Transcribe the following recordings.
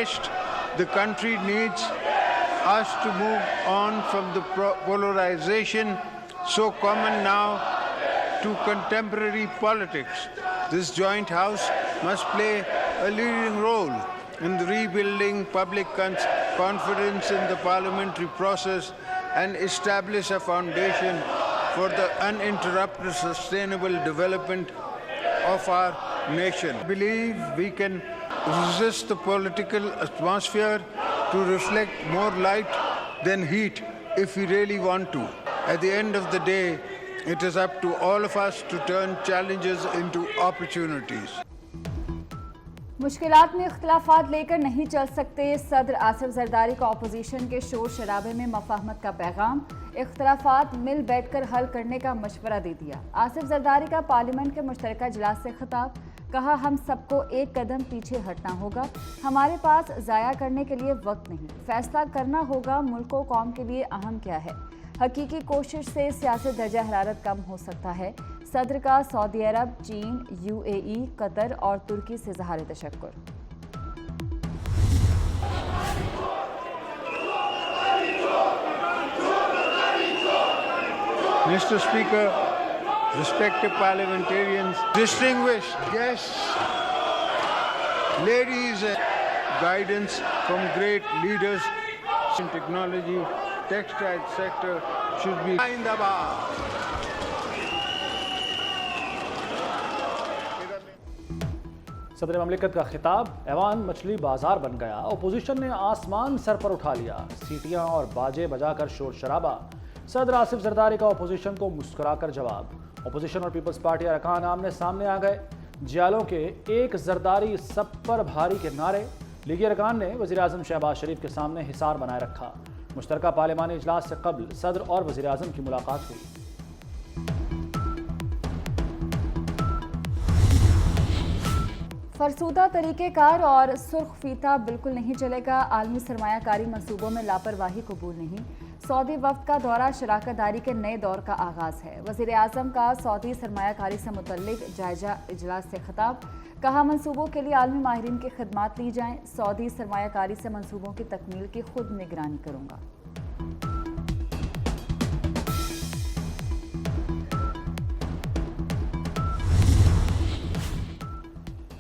faced, the country needs us to move on from the polarization so common now to contemporary politics. This joint house must play a leading role in the rebuilding public confidence in the parliamentary process and establish a foundation for the uninterrupted sustainable development of our nation. I believe we can resist the political atmosphere to reflect more light than heat if we really want to. At the end of the day, it is up to all of us to turn challenges into opportunities. मुश्किलात में इख्तिलाफात लेकर नहीं चल सकते। सदर आसिफ जरदारी का opposition के शोर शराबे में मफाहमत का पैगाम, इख्तिलाफात मिल बैठकर हल करने का मशवरा दे दिया। आसिफ जरदारी का पार्लियामेंट के मुश्तरका इजलास से खिताब, कहा हम सबको एक कदम पीछे हटना होगा, हमारे पास ज़ाया करने के लिए वक्त नहीं, फैसला करना होगा मुल्क व कौम के लिए अहम क्या है। हकीकी कोशिश से सियासी दर्जा हरारत कम हो सकता है। सदर का सऊदी अरब, चीन, यूएई, कतर और तुर्की से इज़हार तशक्कुर। Mr. Speaker, respected parliamentarians, distinguished guests, ladies and guidance from great leaders in technology, textile sector should be Zindabad. सदर ममलिकत का खिताब, ऐवान मछली बाजार बन गया, अपोजिशन ने आसमान सर पर उठा लिया, सीटियां और बाजे बजाकर शोर शराबा। सदर आसिफ जरदारी का अपोजिशन को मुस्कुराकर जवाब, अपोजिशन और पीपल्स पार्टी अरकान आमने सामने आ गए। जियालों के एक जरदारी सब पर भारी के नारे, लीगी अरकान ने वज़ीर आज़म शहबाज शरीफ के सामने हिसार बनाए रखा। मुश्तरका पार्लिमानी इजलास से कबल सदर और वज़ीर आज़म की मुलाकात हुई। फरसूदा तरीक़ेकार और सुर्ख फीता बिल्कुल नहीं चलेगा, आलमी सरमायाकारी मंसूबों में लापरवाही कबूल नहीं। सऊदी वफ्द का दौरा शराकतदारी के नए दौर का आगाज़ है। वज़ीर आज़म का सऊदी सरमायाकारी से मुतल्लिक जायजा इजलास से खिताब, कहा मंसूबों के लिए आलमी माहिरीन की खिदमात ली जाएँ, सऊदी सरमायाकारी से मंसूबों की तकमील की खुद निगरानी करूँगा।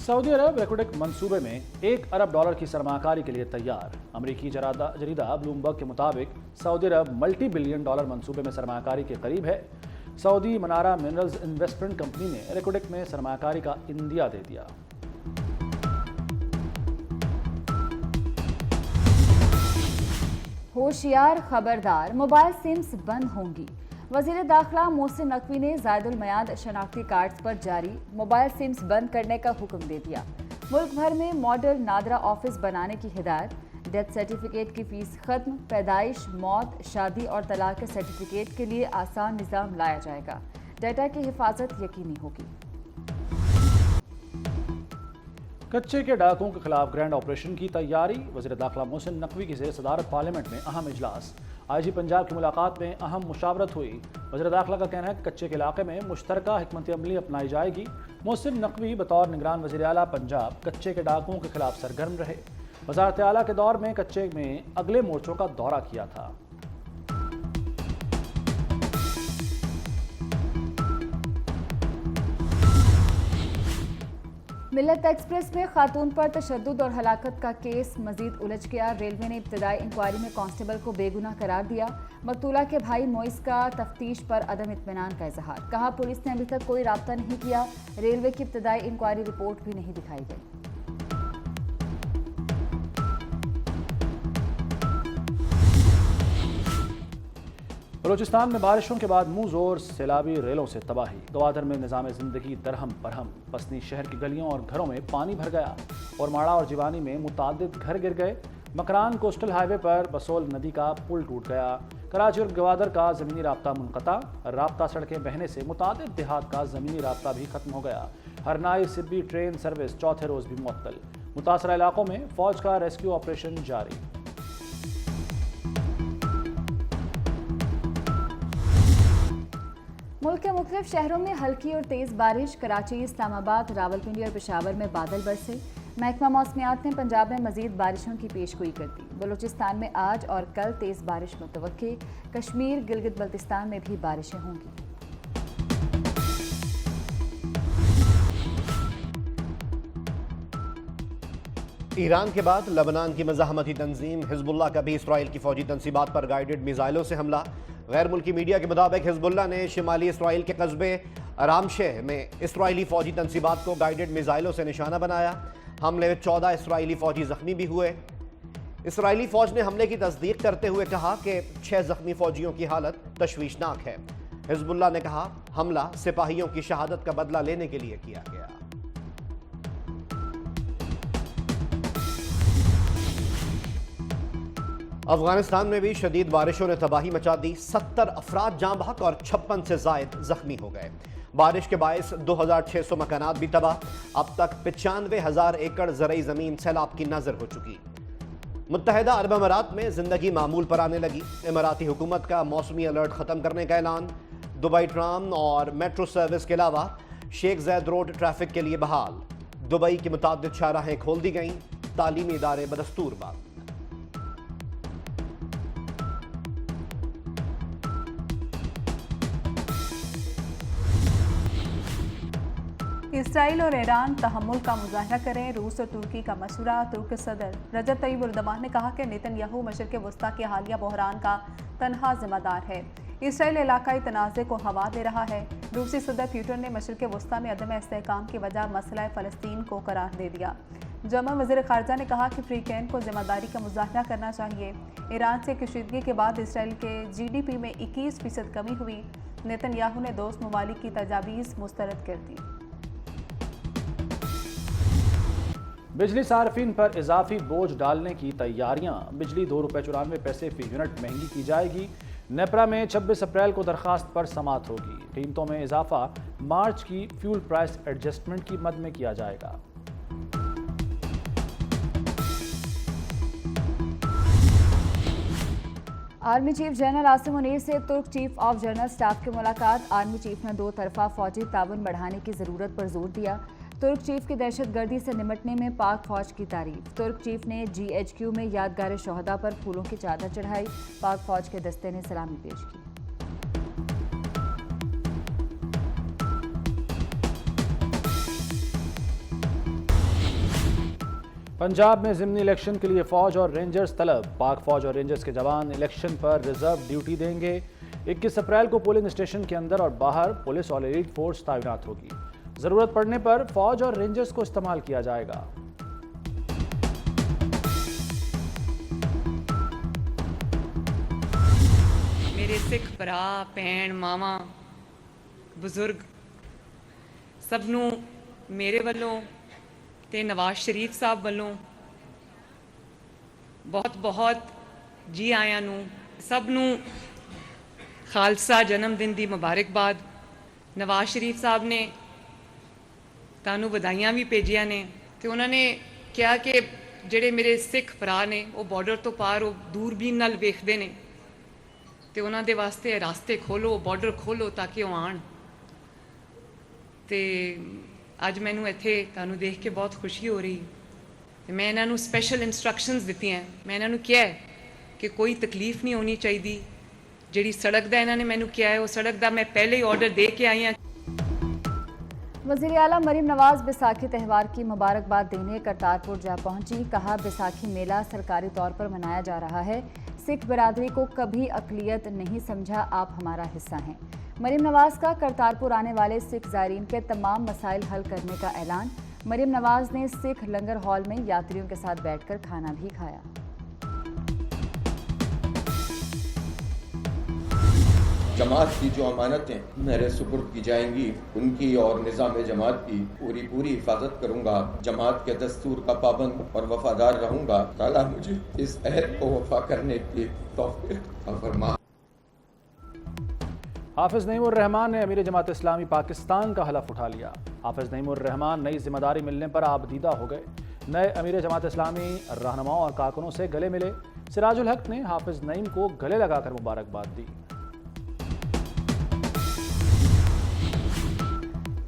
सऊदी अरब रेकोडेक मंसूबे में $1 अरब की सरमाकारी के लिए तैयार। अमरीकी जरीदा ब्लूमबर्ग के मुताबिक सऊदी अरब मल्टी बिलियन डॉलर मंसूबे में सरमाकारी के करीब है। Saudi Mannara minerals investment company ने रेकोडेक में सरमाकारी का इंदिया दे दिया। होशियार खबरदार, मोबाइल सिम्स बंद होंगी। वज़ीर दाखिला मोहसिन नकवी ने ज़ायदुल मयाद शनाख्ती कार्ड्स पर जारी मोबाइल सिम्स बंद करने का हुक्म दे दिया। मुल्क भर में मॉडल नादरा ऑफिस बनाने की हिदायत। डेथ सर्टिफिकेट की फ़ीस ख़त्म, पैदाइश, मौत, शादी और तलाक के सर्टिफिकेट के लिए आसान निज़ाम लाया जाएगा। डेटा की हिफाजत यकीनी होगी। कच्चे के डाकुओं के खिलाफ ग्रैंड ऑपरेशन की तैयारी। वज़ीर दाखिला मोहसिन नकवी की ज़ेर सदारत पार्लियामेंट में अहम इजलास। आईजी पंजाब की मुलाकात में अहम मुशावरत हुई। वज़ीर दाखिला का कहना है कि कच्चे के इलाके में मुश्तरका हिकमत अमली अपनाई जाएगी। मोहसिन नकवी बतौर निगरान वज़ीर आला पंजाब कच्चे के डाकुओं के खिलाफ सरगर्म रहे। वज़ारत आला के दौर में कच्चे में अगले मोर्चों का दौरा किया था। मिल्लत एक्सप्रेस में खातून पर तशद्दुद और हलाकत का केस मजीद उलझ गया। रेलवे ने इब्तदाई इंक्वायरी में कांस्टेबल को बेगुनाह करार दिया। मकतूला के भाई मोइस का तफ्तीश पर अदम इत्मीनान का इजहार, कहा पुलिस ने अभी तक कोई राब्ता नहीं किया। रेलवे की इब्तदाई इंक्वायरी रिपोर्ट भी नहीं दिखाई गई। बलूचिस्तान में बारिशों के बाद मुंह जोर सैलाबी रेलों से तबाही। गवादर में निज़ाम ज़िंदगी दरहम बरहम। पसनी शहर की गलियों और घरों में पानी भर गया और माड़ा और जीवानी में मुतादिद घर गिर गए। मकरान कोस्टल हाईवे पर बसोल नदी का पुल टूट गया। कराची और गवादर का ज़मीनी राब्ता मुनक़ता। राब्ता सड़कें बहने से मुतादिद देहात का ज़मीनी राब्ता भी ख़त्म हो गया। हरनाई सिब्बी ट्रेन सर्विस चौथे रोज़ भी मुअत्तल। मुतासरा इलाकों में फ़ौज का रेस्क्यू ऑपरेशन जारी। मुल्क के मुख्तलिफ शहरों में हल्की और तेज़ बारिश। कराची, इस्लामाबाद, रावलपिंडी और पेशावर में बादल बरसे। महकमा मौसमियात ने पंजाब में मजीद बारिशों की पेशगोई कर दी। बलूचिस्तान में आज और कल तेज़ बारिश मुतवक्की, कश्मीर गिलगित बल्तिस्तान में भी बारिशें होंगी। ईरान के बाद लबनान की मज़ाहमती तंजीम हिजबुल्लाह का भी इसराइल की फौजी तनसीबात पर गाइडेड मिसाइलों से हमला। गैर मुल्की मीडिया के मुताबिक हिजबुल्लाह ने शिमाली इसराइल के कस्बे आरामशेह में इसराइली फौजी तनसीबात को गाइडेड मिसाइलों से निशाना बनाया। हमले में 14 इसराइली फौजी जख्मी भी हुए। इसराइली फौज ने हमले की तस्दीक करते हुए कहा कि 6 जख्मी फौजियों की हालत तशवीशनाक है। हिजबुल्लाह ने कहा हमला सिपाहियों की शहादत का बदला लेने के लिए किया गया। अफगानिस्तान में भी शदीद बारिशों ने तबाही मचा दी। 70 अफराद जाँ बहक और 56 से जायद जख्मी हो गए। बारिश के बायस 2600 मकानात भी तबाह। अब तक 95,000 एकड़ ज़रई ज़मीन सैलाब की नज़र हो चुकी। मुत्तहिदा अरब अमारात में ज़िंदगी मामूल पर आने लगी। इमाराती हुकूमत का मौसमी अलर्ट ख़त्म करने का ऐलान। दुबई ट्राम और मेट्रो सर्विस के अलावा शेख ज़ैद रोड ट्रैफिक के लिए बहाल। दुबई की मुताद्दिद शाहराहें खोल दी गईं। तालीमी इदारे बदस्तूर बंद। इसराइल और ईरान तहम्मुल का मुजाहरा करें, रूस और तुर्की का मशवरा। तुर्क सदर रजब तय्यिब एर्दोगान ने कहा कि नेतन्याहू मशरिक़ वस्ता के हालिया बहरान का तन्हा जिम्मेदार है। इसराइल इलाकाई तनाज़े को हवा दे रहा है। रूसी सदर पुतिन ने मशरिक़ वस्ता में अदम इस्तेहकाम की वजह मसला फ़लस्तीन को करार दे दिया। जर्मन वज़ीर ख़ारजा ने कहा कि फ्रीकैन को ज़िम्मेदारी का मुजाहरा करना चाहिए। ईरान से कशीदगी के बाद इसराइल के GDP में 21% कमी हुई। नेतन्याहू ने दोस्त ममालिक की तजावीज़ मुस्तरद कर दी। बिजली सार्फिन पर इजाफी बोझ डालने की तैयारियां। बिजली ₹2.94 फी यूनिट महंगी की जाएगी। नेपरा में 26 अप्रैल को दरखास्त पर समाअत होगी। कीमतों में इजाफा मार्च की फ्यूल प्राइस एडजस्टमेंट की मद में किया जाएगा। Army chief general Asim Munir से तुर्क चीफ ऑफ जनरल स्टाफ की मुलाकात। आर्मी चीफ ने 2 तरफा फौजी ताउन बढ़ाने की ज़रूरत पर जोर दिया। तुर्क चीफ की दहशतगर्दी से निपटने में पाक फौज की तारीफ। तुर्क चीफ ने GHQ में यादगार शोहदा पर फूलों की चादर चढ़ाई। पाक फौज के दस्ते ने सलामी पेश की। पंजाब में ज़िमनी इलेक्शन के लिए फौज और रेंजर्स तलब। पाक फौज और रेंजर्स के जवान इलेक्शन पर रिजर्व ड्यूटी देंगे। 21 अप्रैल को पोलिंग स्टेशन के अंदर और बाहर पुलिस और एलीट फोर्स तैनात होगी। ज़रूरत पड़ने पर फौज और रेंजर्स को इस्तेमाल किया जाएगा। मेरे सिख भरा भैन मावा बुजुर्ग सबनू मेरे वालों ते नवाज शरीफ साहब वालों बहुत बहुत जी आया नू सबनू खालसा जन्मदिन दी मुबारकबाद। नवाज शरीफ साहब ने तानू बधाइयां भी भेजिया ने ते उन्होंने कहा कि जेड़े मेरे सिख भरा ने वो बॉर्डर तो पार वो दूरबीन नाल वेखदे ने ते उन्हां दे वास्ते रास्ते खोलो, बॉर्डर खोलो ताकि वो आण। ते अज मैनू इत्थे तानू देख के बहुत खुशी हो रही। मैं इन्हां नू स्पैशल इंस्ट्रक्शनस दित्ती हैं। मैं इन्हां नू कहा है कि कोई तकलीफ नहीं होनी चाहिए। जिहड़ी सड़क दा इन्हां ने मैनू कहा है वो सड़क दा मैं पहले ही ऑर्डर दे के आई हाँ। वज़ीर आला मरीम नवाज बैसाखी त्यौहार की मुबारकबाद देने करतारपुर जा पहुंची। कहा बैसाखी मेला सरकारी तौर पर मनाया जा रहा है। सिख बिरादरी को कभी अक़लियत नहीं समझा, आप हमारा हिस्सा हैं। मरीम नवाज का करतारपुर आने वाले सिख ज़ायरीन के तमाम मसाइल हल करने का ऐलान। मरीम नवाज ने सिख लंगर हॉल में यात्रियों के साथ बैठकर खाना भी खाया। जमात की जो अमानतें मेरे सुपुर्द की जाएंगी उनकी और निज़ाम जमात की पूरी हिफाजत करूँगा। जमात के दस्तूर का पाबंद और वफादार रहूँगा। ताला मुझे इस अहद को वफा करने की तौफीक अता फरमा। हाफिज नईमुर्रहमान ने अमीर जमात इस्लामी पाकिस्तान का हलफ उठा लिया। हाफिज नईमुर्रहमान नई जिम्मेदारी मिलने पर आबदीदा हो गए। नए अमीर जमात इस्लामी रहनुमाओं और कारकुनों से गले मिले। सिराजुल हक ने हाफिज नईम को गले लगाकर मुबारकबाद दी।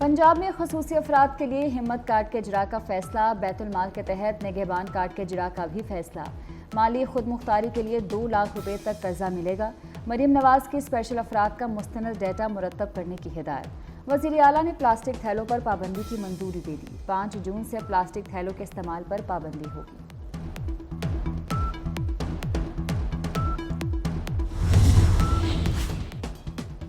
पंजाब में खसूसी अफराद के लिए हिम्मत कार्ड के इजरा का फैसला, बैतुल माल के तहत निगहबान कार्ड के इजरा का भी फैसला। माली खुद मुख्तारी के लिए 2 लाख रुपए तक कर्जा मिलेगा। मरीम नवाज की स्पेशल अफराद का मुस्तनद डेटा मुरतब करने की हिदायत। वज़ीर आला ने प्लास्टिक थैलों पर पाबंदी की मंजूरी दे दी। 5 जून से प्लास्टिक थैलों के इस्तेमाल पर पाबंदी होगी।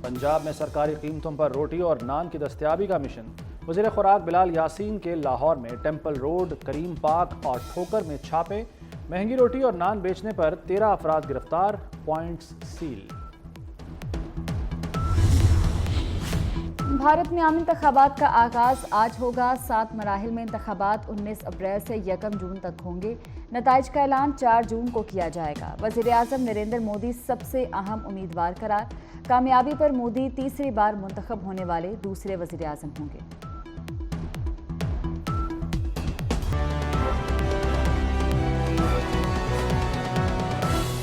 पंजाब में सरकारी कीमतों पर रोटी और नान की दस्तयाबी का मिशन। वज़ीर खुराक बिलाल यासीन के लाहौर में टेम्पल रोड, करीम पार्क और ठोकर में छापे। महंगी रोटी और नान बेचने पर 13 अफराद गिरफ्तार, पॉइंट्स सील। भारत में आम इंतखाबात का आगाज आज होगा। 7 मराहिल में इंतखाबात 19 अप्रैल से 1 जून तक होंगे। नताइज का ऐलान 4 जून को किया जाएगा। वज़ीर आज़म नरेंद्र मोदी सबसे अहम उम्मीदवार करार। कामयाबी पर मोदी तीसरी बार मुंतखब होने वाले दूसरे वज़ीर आज़म होंगे।